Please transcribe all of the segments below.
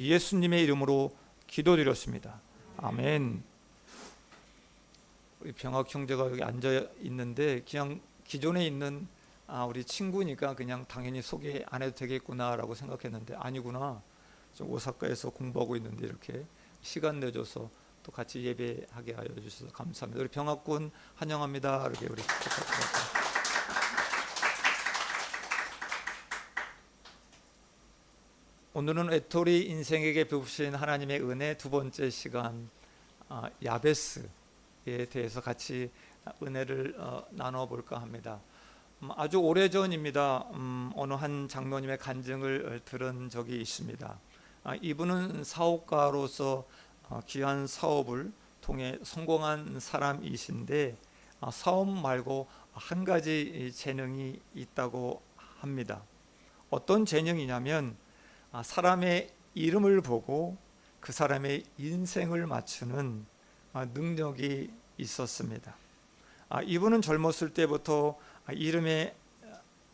예수님의 이름으로 기도드렸습니다. 아멘. 우리 병학 형제가 여기 앉아 있는데 그냥 기존에 있는 우리 친구니까 그냥 당연히 소개 안 해도 되겠구나라고 생각했는데 아니구나. 좀 오사카에서 공부하고 있는데 이렇게 시간 내줘서 또 같이 예배하게 하여 주셔서 감사합니다. 우리 병학군 환영합니다. 이렇게 우리 축하드립니다. 오늘은 외톨이 인생에게 베푸신 하나님의 은혜 두 번째 시간 야베스에 대해서 같이 은혜를 나눠볼까 합니다. 아주 오래전입니다. 어느 한 장로님의 간증을 들은 적이 있습니다. 이분은 사업가로서 귀한 사업을 통해 성공한 사람이신데 사업 말고 한 가지 재능이 있다고 합니다. 어떤 재능이냐면 사람의 이름을 보고 그 사람의 인생을 맞추는 능력이 있었습니다. 이분은 젊었을 때부터 이름에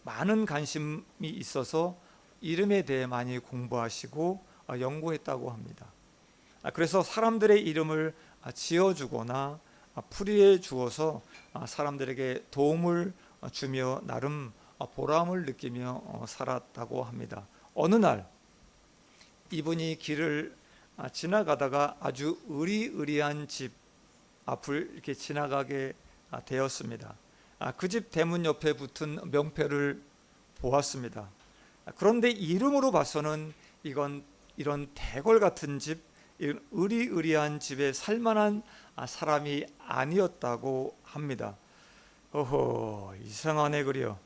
많은 관심이 있어서 이름에 대해 많이 공부하시고 연구했다고 합니다. 그래서 사람들의 이름을 지어주거나 풀이해 주어서 사람들에게 도움을 주며 나름 보람을 느끼며 살았다고 합니다. 어느 날 이분이 길을 지나가다가 아주 으리으리한 집 앞을 이렇게 지나가게 되었습니다. 그 집 대문 옆에 붙은 명패를 보았습니다. 그런데 이름으로 봐서는 이런 대궐 같은 집, 이런 으리으리한 집에 살만한 사람이 아니었다고 합니다. 어허, 이상하네 그려.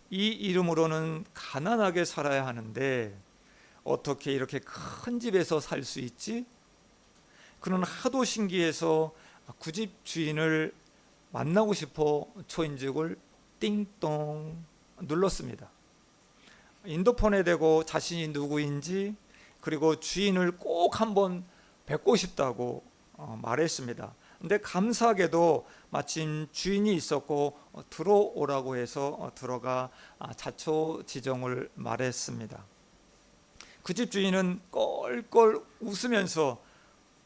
이 이름으로는 가난하게 살아야 하는데 어떻게 이렇게 큰 집에서 살 수 있지? 그는 하도 신기해서 그 집 주인을 만나고 싶어 초인종을 띵동 눌렀습니다. 인도폰에 대고 자신이 누구인지 그리고 주인을 꼭 한번 뵙고 싶다고 말했습니다. 근데 감사하게도 마침 주인이 있었고 들어오라고 해서 들어가 자초지종을 말했습니다. 그 집 주인은 껄껄 웃으면서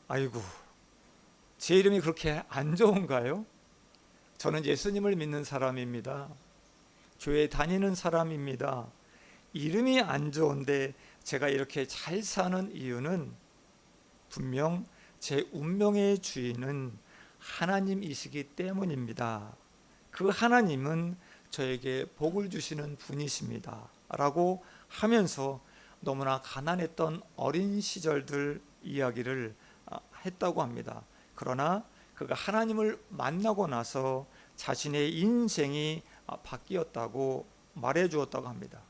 아이고, 제 이름이 그렇게 안 좋은가요? 저는 예수님을 믿는 사람입니다. 교회 다니는 사람입니다. 이름이 안 좋은데 제가 이렇게 잘 사는 이유는 분명 제 운명의 주인은 하나님이시기 때문입니다. 그 하나님은 저에게 복을 주시는 분이십니다. 라고 하면서 너무나 가난했던 어린 시절들 이야기를 했다고 합니다. 그러나 그가 하나님을 만나고 나서 자신의 인생이 바뀌었다고 말해 주었다고 합니다.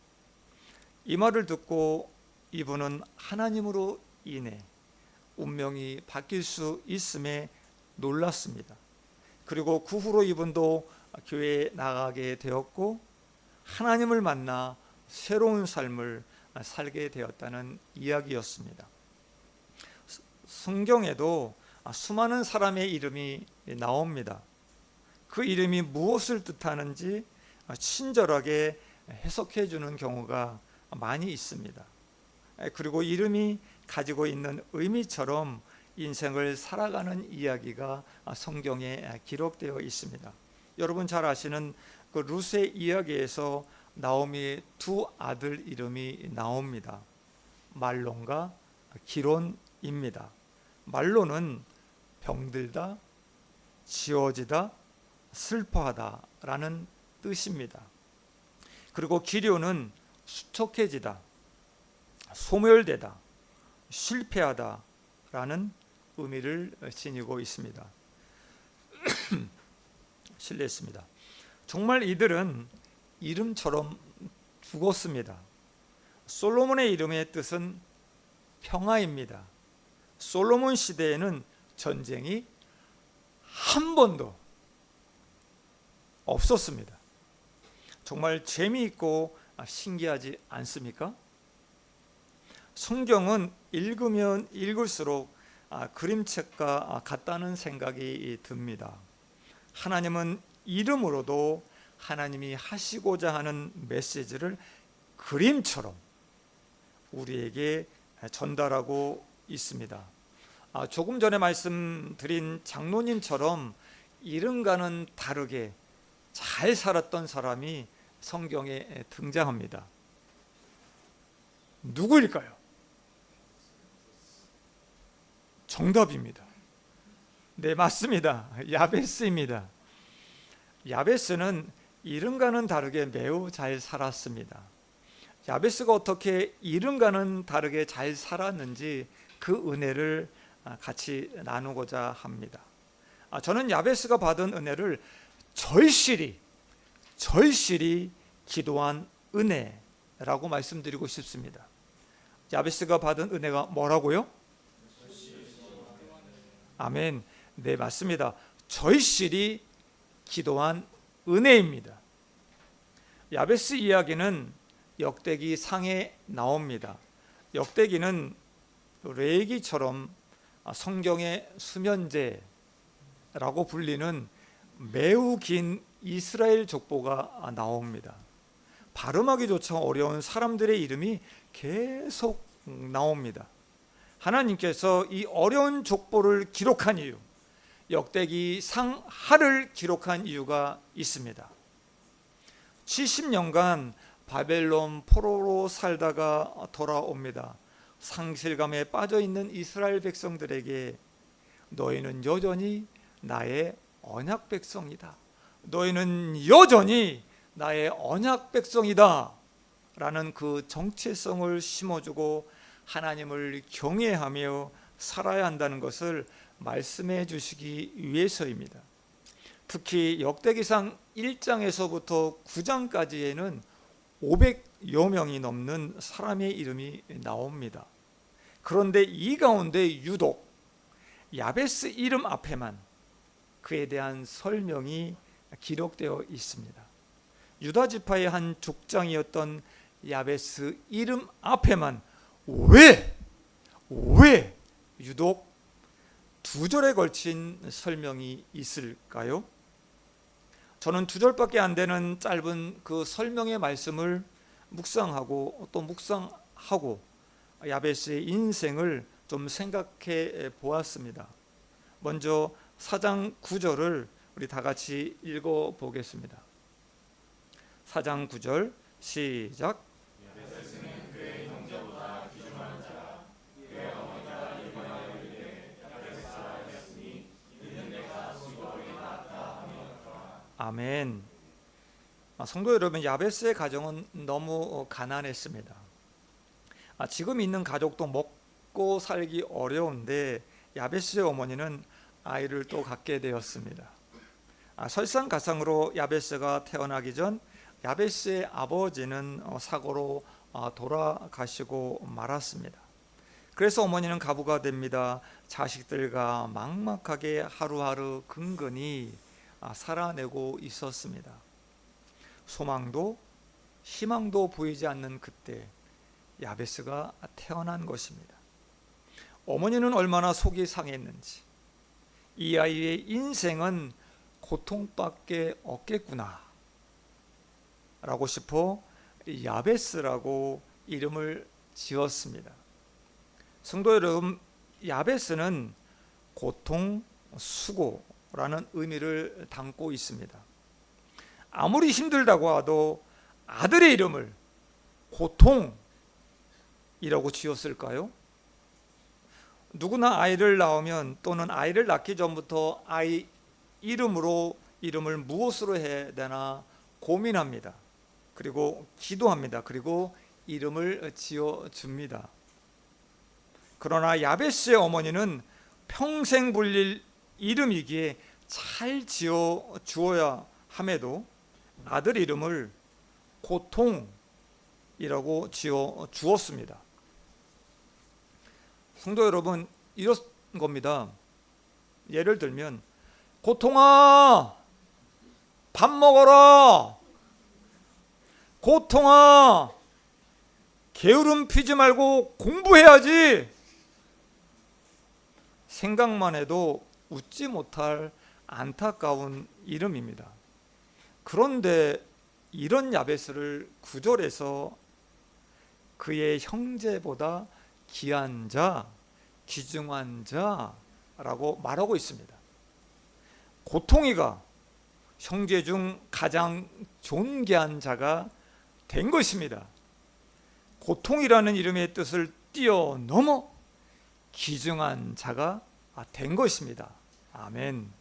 이 말을 듣고 이분은 하나님으로 인해 운명이 바뀔 수 있음에 놀랐습니다. 그리고 그 후로 이분도 교회에 나가게 되었고 하나님을 만나 새로운 삶을 살게 되었다는 이야기였습니다. 성경에도 수많은 사람의 이름이 나옵니다. 그 이름이 무엇을 뜻하는지 친절하게 해석해 주는 경우가 많이 있습니다. 그리고 이름이 가지고 있는 의미처럼 인생을 살아가는 이야기가 성경에 기록되어 있습니다. 여러분 잘 아시는 그 룻의 이야기에서 나오미의 두 아들 이름이 나옵니다. 말론과 기론입니다. 말론은 병들다, 지워지다, 슬퍼하다 라는 뜻입니다. 그리고 기련은 수척해지다, 소멸되다, 실패하다 라는 의미를 지니고 있습니다. 실례했습니다. 정말 이들은 이름처럼 죽었습니다. 솔로몬의 이름의 뜻은 평화입니다. 솔로몬 시대에는 전쟁이 한 번도 없었습니다. 정말 재미있고 신기하지 않습니까? 성경은 읽으면 읽을수록 그림책과 같다는 생각이 듭니다. 하나님은 이름으로도 하나님이 하시고자 하는 메시지를 그림처럼 우리에게 전달하고 있습니다. 조금 전에 말씀드린 장로님처럼 이른과는 다르게 잘 살았던 사람이 성경에 등장합니다. 누구일까요? 정답입니다. 네, 맞습니다. 야베스입니다. 야베스는 이른과는 다르게 매우 잘 살았습니다. 야베스가 어떻게 이른과는 다르게 잘 살았는지 그 은혜를 같이 나누고자 합니다. 저는 야베스가 받은 은혜를 절실히 기도한 은혜라고 말씀드리고 싶습니다. 야베스가 받은 은혜가 뭐라고요? 아멘. 네, 맞습니다. 절실히 기도한 은혜입니다. 야베스 이야기는 역대기 상에 나옵니다. 역대기는 레위기처럼 성경의 수면제라고 불리는 매우 긴 이스라엘 족보가 나옵니다. 발음하기조차 어려운 사람들의 이름이 계속 나옵니다. 하나님께서 이 어려운 족보를 기록한 이유, 역대기 상하를 기록한 이유가 있습니다. 70년간 바벨론 포로로 살다가 돌아옵니다. 상실감에 빠져있는 이스라엘 백성들에게 너희는 여전히 나의 언약 백성이다. 너희는 여전히 나의 언약 백성이다. 라는 그 정체성을 심어주고 하나님을 경외하며 살아야 한다는 것을 말씀해 주시기 위해서입니다. 특히 역대기상 1장에서부터 9장까지에는 500여 명이 넘는 사람의 이름이 나옵니다. 그런데 이 가운데 유독 야베스 이름 앞에만 그에 대한 설명이 기록되어 있습니다. 유다 지파의 한 족장이었던 야베스 이름 앞에만 왜 유독 2절에 걸친 설명이 있을까요? 저는 2절밖에 안 되는 짧은 그 설명의 말씀을 묵상하고 또 묵상하고 야베스의 인생을 좀 생각해 보았습니다. 먼저 4장 9절을 우리 다 같이 읽어 보겠습니다. 4장 9절 시작. 아멘. 성도 여러분, 야베스의 가정은 너무 가난했습니다. 지금 있는 가족도 먹고 살기 어려운데 야베스의 어머니는 아이를 또 갖게 되었습니다. 설상가상으로 야베스가 태어나기 전 야베스의 아버지는 사고로 돌아가시고 말았습니다. 그래서 어머니는 가부가 됩니다. 자식들과 막막하게 하루하루 근근히 살아내고 있었습니다. 소망도 희망도 보이지 않는 그때 야베스가 태어난 것입니다. 어머니는 얼마나 속이 상했는지, 이 아이의 인생은 고통밖에 없겠구나 라고 싶어 야베스라고 이름을 지었습니다. 성도 여러분, 야베스는 고통, 수고라는 의미를 담고 있습니다. 아무리 힘들다고 해도 아들의 이름을 고통이라고 지었을까요? 누구나 아이를 낳으면 또는 아이를 낳기 전부터 아이 이름을 무엇으로 해야 되나 고민합니다. 그리고 기도합니다. 그리고 이름을 지어줍니다. 그러나 야베스의 어머니는 평생 불릴 이름이기에 잘 지어 주어야 함에도 아들 이름을 고통이라고 지어 주었습니다. 성도 여러분, 이런 겁니다. 예를 들면 고통아 밥 먹어라, 고통아 게으름 피지 말고 공부해야지. 생각만 해도 웃지 못할 안타까운 이름입니다. 그런데 이런 야베스를 9절에서 그의 형제보다 귀한 자, 귀중한 자라고 말하고 있습니다. 고통이가 형제 중 가장 존귀한 자가 된 것입니다. 고통이라는 이름의 뜻을 뛰어넘어 귀중한 자가 된 것입니다. 아멘.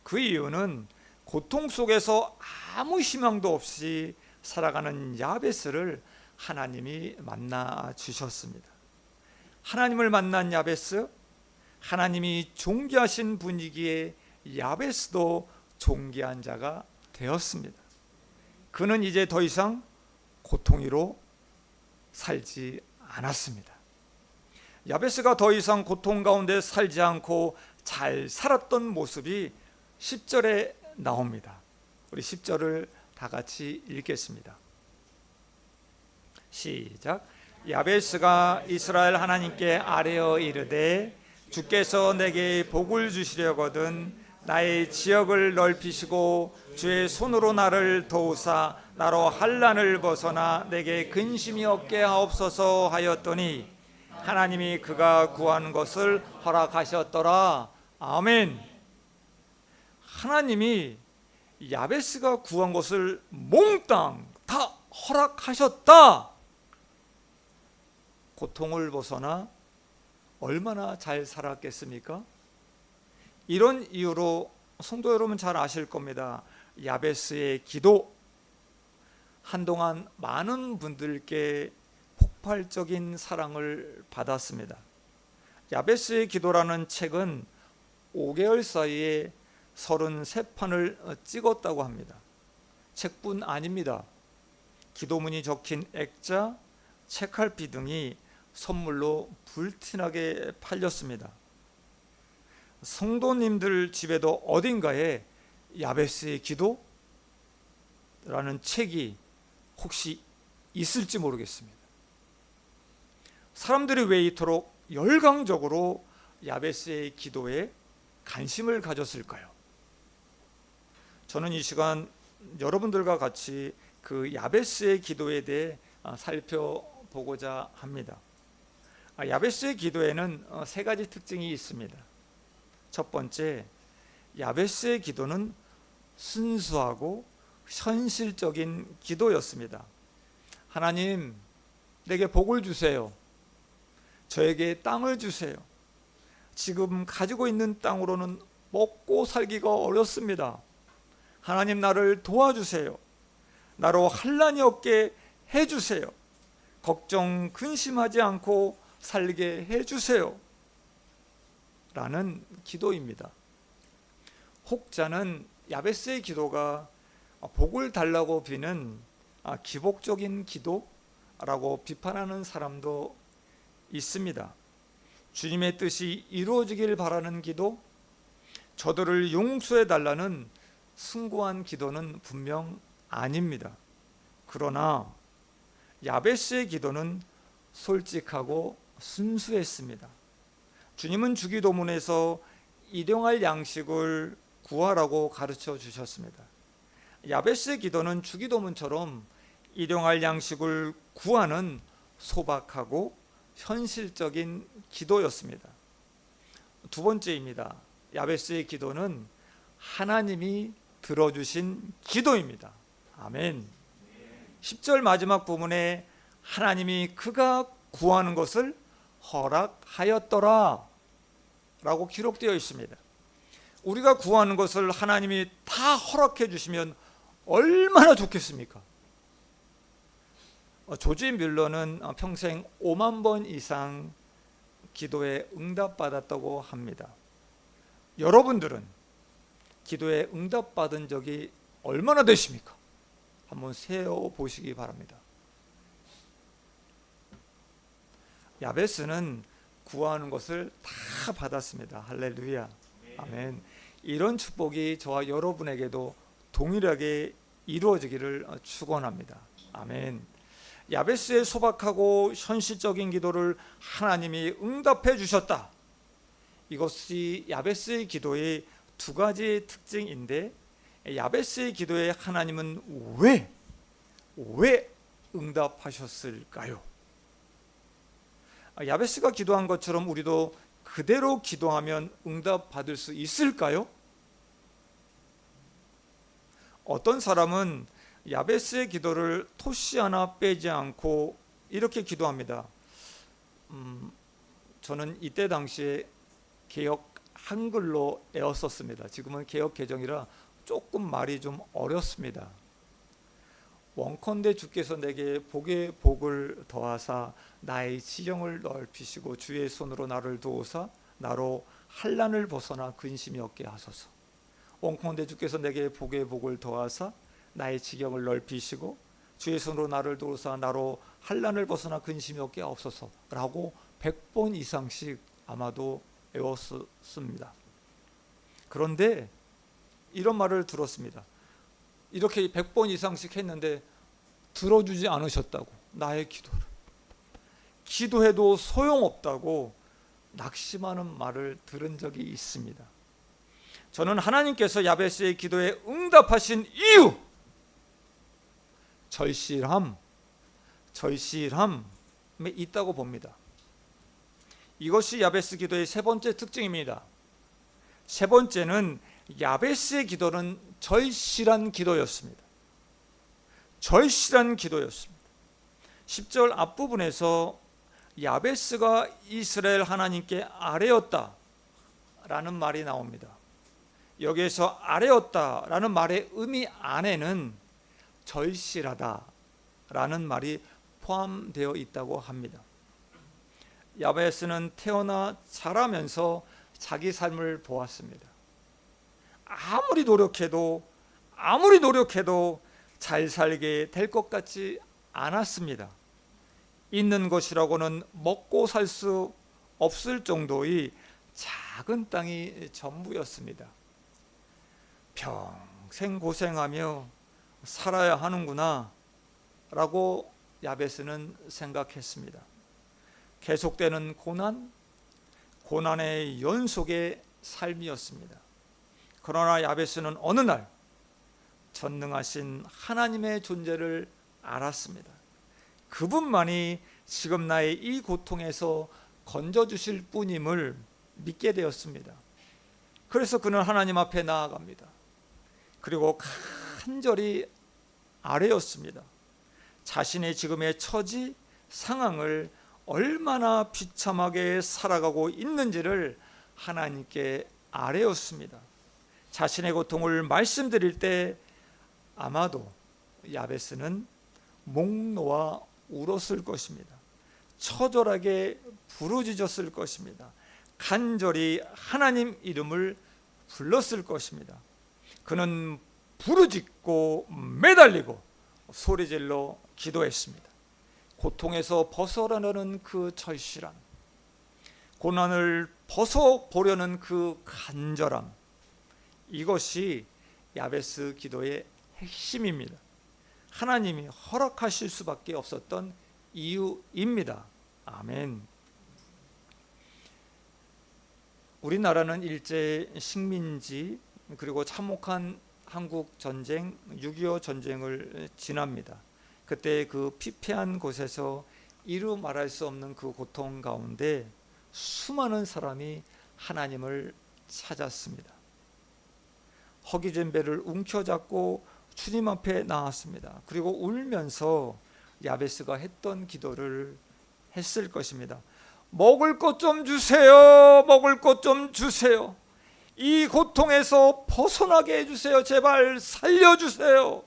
그 이유는 고통 속에서 아무 희망도 없이 살아가는 야베스를 하나님이 만나 주셨습니다. 하나님을 만난 야베스, 하나님이 존귀하신 분위기에 야베스도 존귀한 자가 되었습니다. 그는 이제 더 이상 고통으로 살지 않았습니다. 야베스가 더 이상 고통 가운데 살지 않고 잘 살았던 모습이 10절에 나옵니다. 우리 10절을 다 같이 읽겠습니다. 시작. 야베스가 이스라엘 하나님께 아뢰어 이르되 주께서 내게 복을 주시려거든 나의 지역을 넓히시고 주의 손으로 나를 도우사 나로 환난을 벗어나 내게 근심이 없게 하옵소서 하였더니 하나님이 그가 구한 것을 허락하셨더라. 아멘. 하나님이 야베스가 구한 것을 몽땅 다 허락하셨다. 고통을 벗어나 얼마나 잘 살았겠습니까? 이런 이유로 성도 여러분 잘 아실 겁니다. 야베스의 기도, 한동안 많은 분들께 폭발적인 사랑을 받았습니다. 야베스의 기도라는 책은 5개월 사이에 33판을 찍었다고 합니다. 책뿐 아닙니다. 기도문이 적힌 액자, 책갈피 등이 선물로 불티나게 팔렸습니다. 성도님들 집에도 어딘가에 야베스의 기도라는 책이 혹시 있을지 모르겠습니다. 사람들이 왜 이토록 열광적으로 야베스의 기도에 관심을 가졌을까요? 저는 이 시간 여러분들과 같이 그 야베스의 기도에 대해 살펴보고자 합니다. 야베스의 기도에는 세 가지 특징이 있습니다. 첫 번째, 야베스의 기도는 순수하고 현실적인 기도였습니다. 하나님, 내게 복을 주세요. 저에게 땅을 주세요. 지금 가지고 있는 땅으로는 먹고 살기가 어렵습니다. 하나님, 나를 도와주세요. 나로 환난이 없게 해주세요. 걱정, 근심하지 않고 살게 해주세요. 라는 기도입니다. 혹자는 야베스의 기도가 복을 달라고 비는 기복적인 기도라고 비판하는 사람도 있습니다. 주님의 뜻이 이루어지길 바라는 기도, 저들을 용서해 달라는 숭고한 기도는 분명 아닙니다. 그러나 야베스의 기도는 솔직하고 순수했습니다. 주님은 주기도문에서 일용할 양식을 구하라고 가르쳐 주셨습니다. 야베스의 기도는 주기도문처럼 일용할 양식을 구하는 소박하고 현실적인 기도였습니다. 두 번째입니다. 야베스의 기도는 하나님이 들어주신 기도입니다. 아멘. 10절 마지막 부분에 하나님이 그가 구하는 것을 허락하였더라 라고 기록되어 있습니다. 우리가 구하는 것을 하나님이 다 허락해 주시면 얼마나 좋겠습니까? 조지 뮬러는 평생 5만 번 이상 기도에 응답받았다고 합니다. 여러분들은 기도에 응답받은 적이 얼마나 되십니까? 한번 세어보시기 바랍니다. 야베스는 구하는 것을 다 받았습니다. 할렐루야. 아멘. 이런 축복이 저와 여러분에게도 동일하게 이루어지기를 축원합니다. 아멘. 야베스의 소박하고 현실적인 기도를 하나님이 응답해 주셨다. 이것이 야베스의 기도의 두 가지 특징인데, 야베스의 기도에 하나님은 왜 응답하셨을까요? 야베스가 기도한 것처럼 우리도 그대로 기도하면 응답받을 수 있을까요? 어떤 사람은 야베스의 기도를 토시 하나 빼지 않고 이렇게 기도합니다. 저는 이때 당시에 개역 한글로 애었었습니다. 지금은 개역 개정이라 조금 말이 좀 어렵습니다. 원컨대 주께서 내게 복에 복을 더하사 나의 지경을 넓히시고 주의 손으로 나를 도우사 나로 환난을 벗어나 근심이 없게 하소서. 원컨대 주께서 내게 복에 복을 더하사 나의 지경을 넓히시고 주의 손으로 나를 도우사 나로 환난을 벗어나 근심이 없게 하옵소서라고 100번 이상씩 아마도 외웠습니다. 그런데 이런 말을 들었습니다. 이렇게 100번 이상씩 했는데 들어주지 않으셨다고. 나의 기도를 기도해도 소용없다고 낙심하는 말을 들은 적이 있습니다. 저는 하나님께서 야베스의 기도에 응답하신 이유, 절실함에 있다고 봅니다. 이것이 야베스 기도의 세 번째 특징입니다. 세 번째는 야베스의 기도는 절실한 기도였습니다. 절실한 기도였습니다. 10절 앞부분에서 야베스가 이스라엘 하나님께 아뢰었다 라는 말이 나옵니다. 여기에서 아뢰었다 라는 말의 의미 안에는 절실하다 라는 말이 포함되어 있다고 합니다. 야베스는 태어나 자라면서 자기 삶을 보았습니다. 아무리 노력해도 잘 살게 될 것 같지 않았습니다. 있는 것이라고는 먹고 살 수 없을 정도의 작은 땅이 전부였습니다. 평생 고생하며 살아야 하는구나 라고 야베스는 생각했습니다. 계속되는 고난의 연속의 삶이었습니다. 그러나 야베스는 어느 날 전능하신 하나님의 존재를 알았습니다. 그분만이 지금 나의 이 고통에서 건져주실 분임을 믿게 되었습니다. 그래서 그는 하나님 앞에 나아갑니다. 그리고 간절히 아뢰었습니다. 자신의 지금의 처지, 상황을 얼마나 비참하게 살아가고 있는지를 하나님께 아뢰었습니다. 자신의 고통을 말씀드릴 때 아마도 야베스는 목 놓아 울었을 것입니다. 처절하게 부르짖었을 것입니다. 간절히 하나님 이름을 불렀을 것입니다. 그는 부르짖고 매달리고 소리질러 기도했습니다. 고통에서 벗어나려는 그 절실함, 고난을 벗어보려는 그 간절함, 이것이 야베스 기도의 핵심입니다. 하나님이 허락하실 수밖에 없었던 이유입니다. 아멘. 우리나라는 일제 식민지 그리고 참혹한 한국 전쟁, 6.25 전쟁을 지납니다. 그때 그 피폐한 곳에서 이루 말할 수 없는 그 고통 가운데 수많은 사람이 하나님을 찾았습니다. 허기진 배를 움켜잡고 주님 앞에 나왔습니다. 그리고 울면서 야베스가 했던 기도를 했을 것입니다. 먹을 것 좀 주세요. 먹을 것 좀 주세요. 이 고통에서 벗어나게 해주세요. 제발 살려주세요.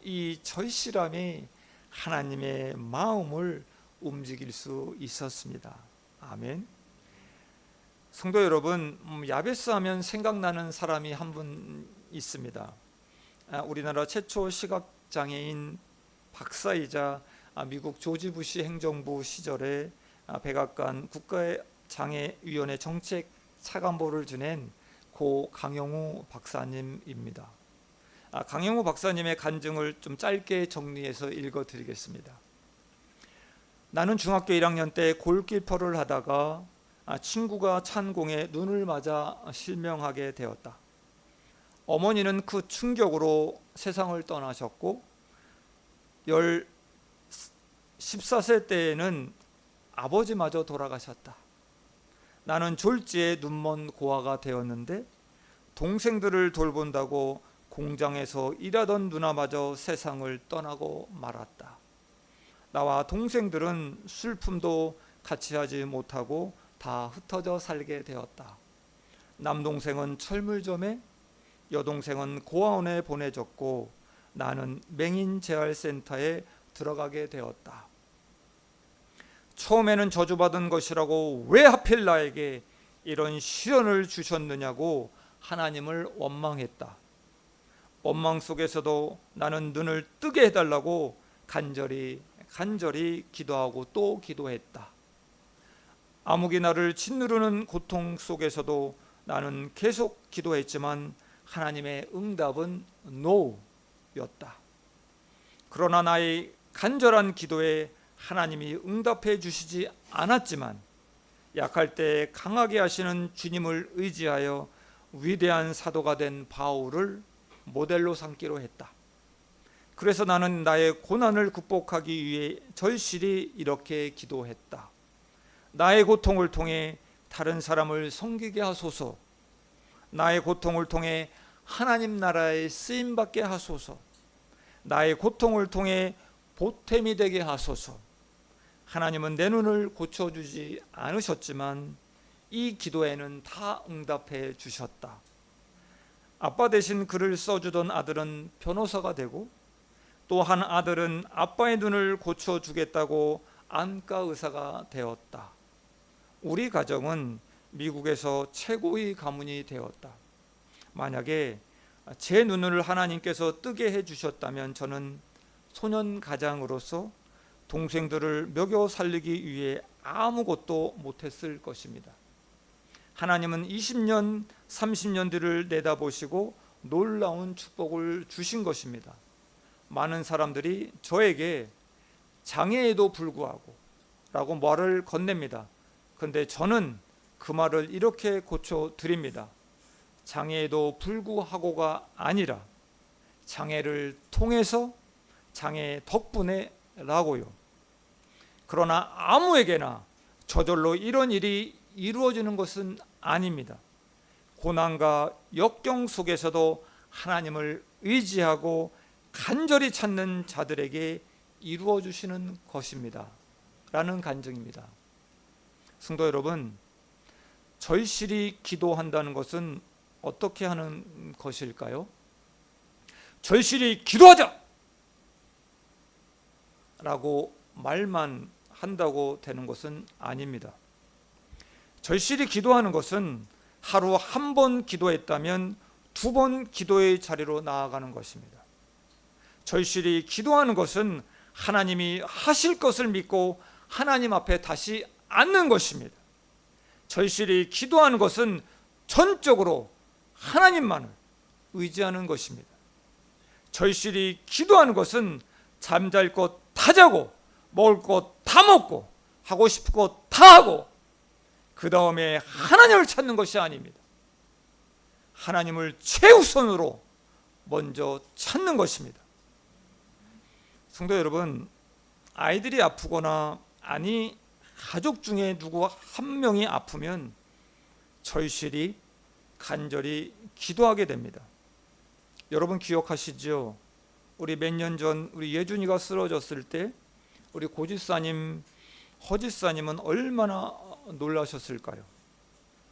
이 절실함이 하나님의 마음을 움직일 수 있었습니다. 아멘. 성도 여러분, 야베스 하면 생각나는 사람이 한 분 있습니다. 우리나라 최초 시각장애인 박사이자 미국 조지 부시 행정부 시절에 백악관 국가장애위원회 정책 차관보를 지낸 고 강영우 박사님입니다. 강영우 박사님의 간증을 좀 짧게 정리해서 읽어드리겠습니다. 나는 중학교 1학년 때 골키퍼를 하다가 친구가 찬 공에 눈을 맞아 실명하게 되었다. 어머니는 그 충격으로 세상을 떠나셨고 14세 때에는 아버지마저 돌아가셨다. 나는 졸지에 눈먼 고아가 되었는데 동생들을 돌본다고 공장에서 일하던 누나마저 세상을 떠나고 말았다. 나와 동생들은 슬픔도 같이 하지 못하고 다 흩어져 살게 되었다. 남동생은 철물점에, 여동생은 고아원에 보내졌고 나는 맹인재활센터에 들어가게 되었다. 처음에는 저주받은 것이라고 왜 하필 나에게 이런 시련을 주셨느냐고 하나님을 원망했다. 원망 속에서도 나는 눈을 뜨게 해달라고 간절히 기도하고 또 기도했다. 암흑이 나를 짓누르는 고통 속에서도 나는 계속 기도했지만 하나님의 응답은 NO였다. 그러나 나의 간절한 기도에 하나님이 응답해 주시지 않았지만 약할 때 강하게 하시는 주님을 의지하여 위대한 사도가 된 바울을 모델로 삼기로 했다. 그래서 나는 나의 고난을 극복하기 위해 절실히 이렇게 기도했다. 나의 고통을 통해 다른 사람을 섬기게 하소서. 나의 고통을 통해 하나님 나라에 쓰임받게 하소서. 나의 고통을 통해 보탬이 되게 하소서. 하나님은 내 눈을 고쳐주지 않으셨지만 이 기도에는 다 응답해 주셨다. 아빠 대신 글을 써주던 아들은 변호사가 되고 또 한 아들은 아빠의 눈을 고쳐주겠다고 안과 의사가 되었다. 우리 가정은 미국에서 최고의 가문이 되었다. 만약에 제 눈을 하나님께서 뜨게 해주셨다면 저는 소년 가장으로서 동생들을 먹여 살리기 위해 아무것도 못했을 것입니다. 하나님은 20년, 30년 뒤를 내다보시고 놀라운 축복을 주신 것입니다. 많은 사람들이 저에게 장애에도 불구하고 라고 말을 건넵니다. 그런데 저는 그 말을 이렇게 고쳐드립니다. 장애에도 불구하고가 아니라 장애를 통해서, 장애 덕분에 라고요. 그러나 아무에게나 저절로 이런 일이 이루어지는 것은 아닙니다. 고난과 역경 속에서도 하나님을 의지하고 간절히 찾는 자들에게 이루어 주시는 것입니다. 라는 간증입니다. 성도 여러분, 절실히 기도한다는 것은 어떻게 하는 것일까요? 절실히 기도하자! 라고 말만 한다고 되는 것은 아닙니다. 절실히 기도하는 것은 하루 한 번 기도했다면 2번 기도의 자리로 나아가는 것입니다. 절실히 기도하는 것은 하나님이 하실 것을 믿고 하나님 앞에 다시 앉는 것입니다. 절실히 기도하는 것은 전적으로 하나님만을 의지하는 것입니다. 절실히 기도하는 것은 잠잘 것 다 자고 먹을 것 다 먹고 하고 싶은 것 다 하고 그 다음에 하나님을 찾는 것이 아닙니다. 하나님을 최우선으로 먼저 찾는 것입니다. 성도 여러분, 아이들이 아프거나 아니 가족 중에 누구 한 명이 아프면 절실히 간절히 기도하게 됩니다. 여러분 기억하시죠? 우리 몇 년 전 우리 예준이가 쓰러졌을 때 우리 고집사님, 허집사님은 얼마나 놀라셨을까요?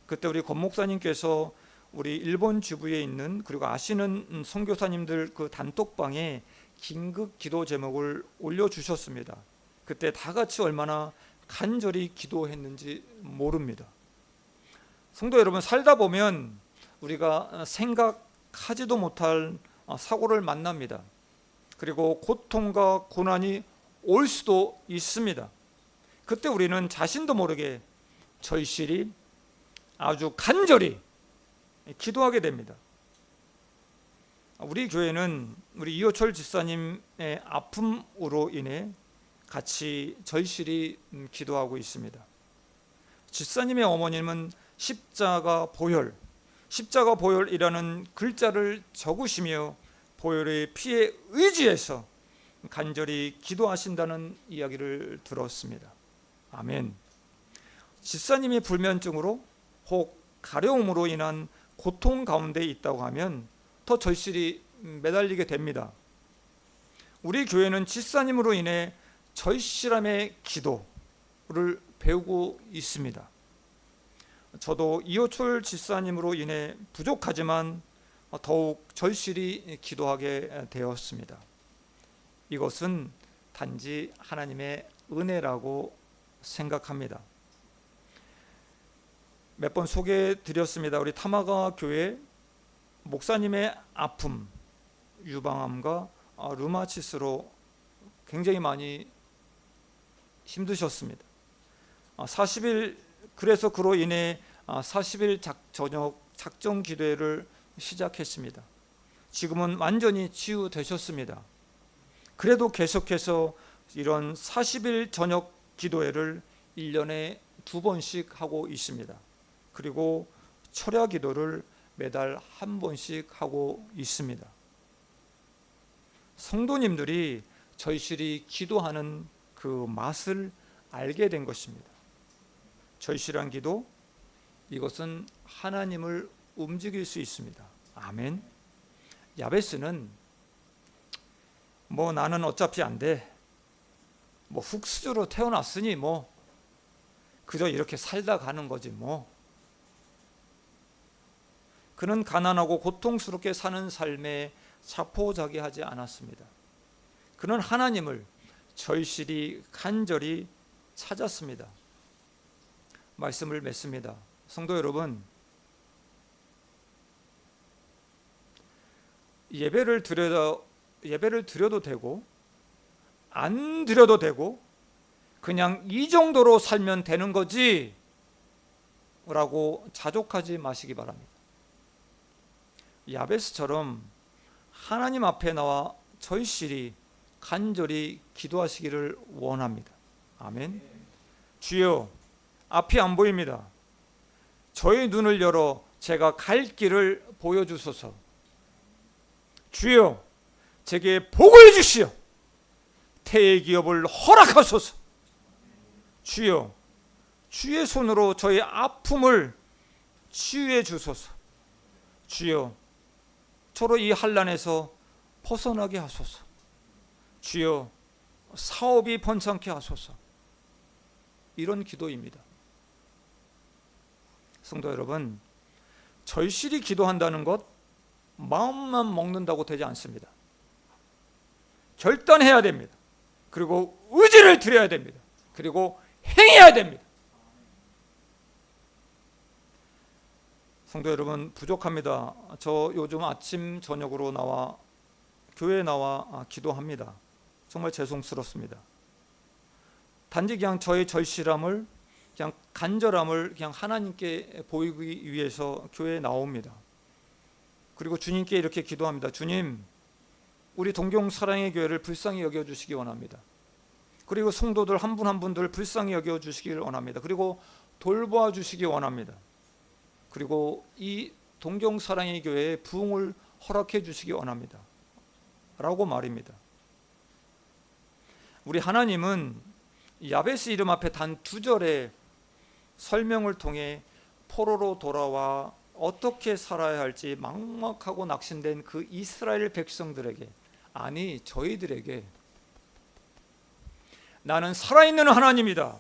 그때 우리 권목사님께서 우리 일본 지부에 있는 그리고 아시는 선교사님들 그 단톡방에 긴급 기도 제목을 올려주셨습니다. 그때 다 같이 얼마나 간절히 기도했는지 모릅니다. 성도 여러분, 살다 보면 우리가 생각하지도 못할 사고를 만납니다. 그리고 고통과 고난이 올 수도 있습니다. 그때 우리는 자신도 모르게 절실히 아주 간절히 기도하게 됩니다. 우리 교회는 우리 이호철 집사님의 아픔으로 인해 같이 절실히 기도하고 있습니다. 집사님의 어머님은 십자가 보혈이라는 글자를 적으시며 보혈의 피에 의지해서 간절히 기도하신다는 이야기를 들었습니다. 아멘. 집사님이 불면증으로 혹 가려움으로 인한 고통 가운데 있다고 하면 더 절실히 매달리게 됩니다. 우리 교회는 집사님으로 인해 절실함의 기도를 배우고 있습니다. 저도 이호철 집사님으로 인해 부족하지만 더욱 절실히 기도하게 되었습니다. 이것은 단지 하나님의 은혜라고 생각합니다. 몇 번 소개해 드렸습니다. 우리 타마가 교회 목사님의 아픔, 유방암과 류마티스로 굉장히 많이 힘드셨습니다. 40일 그래서 그로 인해 40일 저녁 작정 기도회를 시작했습니다. 지금은 완전히 치유되셨습니다. 그래도 계속해서 이런 40일 저녁 기도회를 1년에 2번씩 하고 있습니다. 그리고 철야 기도를 매달 1번씩 하고 있습니다. 성도님들이 절실히 기도하는 그 맛을 알게 된 것입니다. 절실한 기도, 이것은 하나님을 움직일 수 있습니다. 아멘. 야베스는 나는 어차피 안 돼. 흙수저로 태어났으니 그저 이렇게 살다 가는 거지 그는 가난하고 고통스럽게 사는 삶에 자포자기하지 않았습니다. 그는 하나님을 절실히 간절히 찾았습니다. 말씀을 맺습니다. 성도 여러분, 예배를 드려도 되고 안 드려도 되고 그냥 이 정도로 살면 되는 거지 라고 자족하지 마시기 바랍니다. 야베스처럼 하나님 앞에 나와 절실히 간절히 기도하시기를 원합니다. 아멘. 주여, 앞이 안 보입니다. 저의 눈을 열어 제가 갈 길을 보여주소서. 주여, 제게 복을 주시어 태의 기업을 허락하소서. 주여, 주의 손으로 저의 아픔을 치유해 주소서. 주여, 저로 이 환난에서 벗어나게 하소서. 주여, 사업이 번창케 하소서. 이런 기도입니다. 성도 여러분, 절실히 기도한다는 것 마음만 먹는다고 되지 않습니다. 결단해야 됩니다. 그리고 의지를 드려야 됩니다. 그리고 행해야 됩니다. 성도 여러분, 부족합니다. 저 요즘 아침 저녁으로 교회에 나와 기도합니다. 정말 죄송스럽습니다. 단지 그냥 저의 절실함을, 그냥 간절함을 그냥 하나님께 보이기 위해서 교회에 나옵니다. 그리고 주님께 이렇게 기도합니다. 주님, 우리 동경 사랑의 교회를 불쌍히 여겨주시기 원합니다. 그리고 성도들 한 분 한 분들 불쌍히 여겨주시기를 원합니다. 그리고 돌보아 주시기 원합니다. 그리고 이 동경 사랑의 교회에 부흥을 허락해 주시기 원합니다. 라고 말입니다. 우리 하나님은 야베스 이름 앞에 단 2절의 설명을 통해 포로로 돌아와 어떻게 살아야 할지 막막하고 낙심된 그 이스라엘 백성들에게, 아니 저희들에게, 나는 살아있는 하나님이다,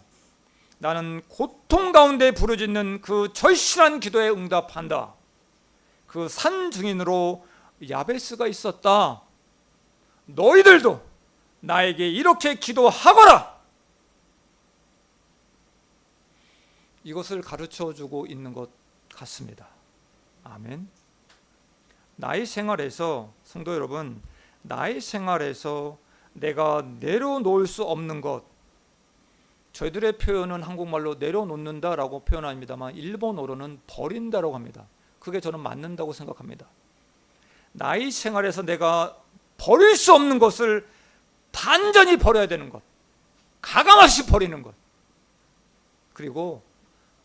나는 고통 가운데 부르짖는 그 절실한 기도에 응답한다, 그 산 증인으로 야베스가 있었다, 너희들도 나에게 이렇게 기도하거라, 이것을 가르쳐주고 있는 것 같습니다. 아멘. 나의 생활에서, 성도 여러분, 나의 생활에서 내가 내려놓을 수 없는 것, 저희들의 표현은 한국말로 내려놓는다라고 표현합니다만 일본어로는 버린다라고 합니다. 그게 저는 맞는다고 생각합니다. 나의 생활에서 내가 버릴 수 없는 것을 단전히 버려야 되는 것, 가감없이 버리는 것, 그리고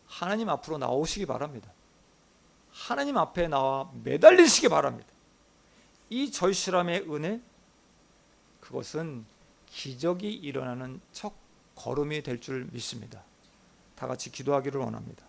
하나님 앞으로 나오시기 바랍니다. 하나님 앞에 나와 매달리시기 바랍니다. 이 절실함의 은혜, 그것은 기적이 일어나는 첫 걸음이 될 줄 믿습니다. 다 같이 기도하기를 원합니다.